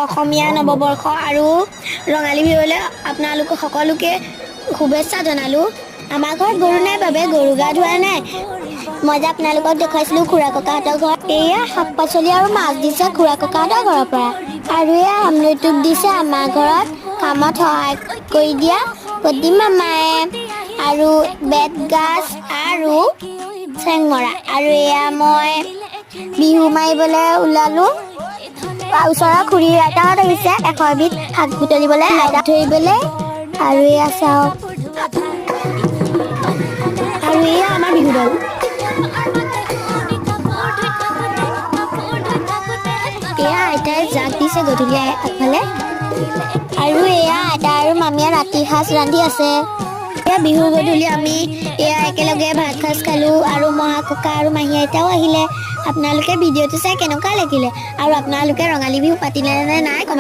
অসমীয়া নৱবৰ্ষ আৰু ৰঙালী বিহুলৈ আপোনালোক সকলোকে শুভেচ্ছা জনালোঁ। আমাৰ ঘৰত গৰু নাই বাবে গৰু গা ধোৱা নাই। মই যে আপোনালোকক দেখুৱাইছিলোঁ খুৰা ককাহঁতৰ ঘৰত, এয়া শাক পাচলি আৰু মাছ দিছে খুৰা ককাহঁতৰ ঘৰৰ পৰা। আৰু এয়া আমলৈ টোপ দিছে আমাৰ ঘৰত কামত সহায় কৰি দিয়া প্ৰতি মামায়ে। আৰু বেত গাজ আৰু চেংমৰা। আৰু এয়া মই বিহু মাৰিবলৈ ওলালোঁ। ওচৰৰ খুৰী আইতাহঁত আহিছে 100 এবিধ শাক বুটলিবলৈ, আইতা ধৰিবলৈ। আৰু এয়া চাওক, আৰু এয়া আমাৰ বিহু দল। এয়া আইতাই জাক দিছে গধূলি আগফালে। আৰু এয়া আইতা আৰু মামীয়ে ৰাতি সাঁজ ৰান্ধি আছে। এয়া বিহু গধূলি আমি এয়া একেলগে ভাত সাঁজ খালোঁ। আৰু মহা ককা আৰু মাহী আইতাও আহিলে। আপোনালোকে ভিডিঅ'টো চাই কেনেকুৱা লাগিলে আৰু আপোনালোকে ৰঙালী বিহু পাতিলে নে নাই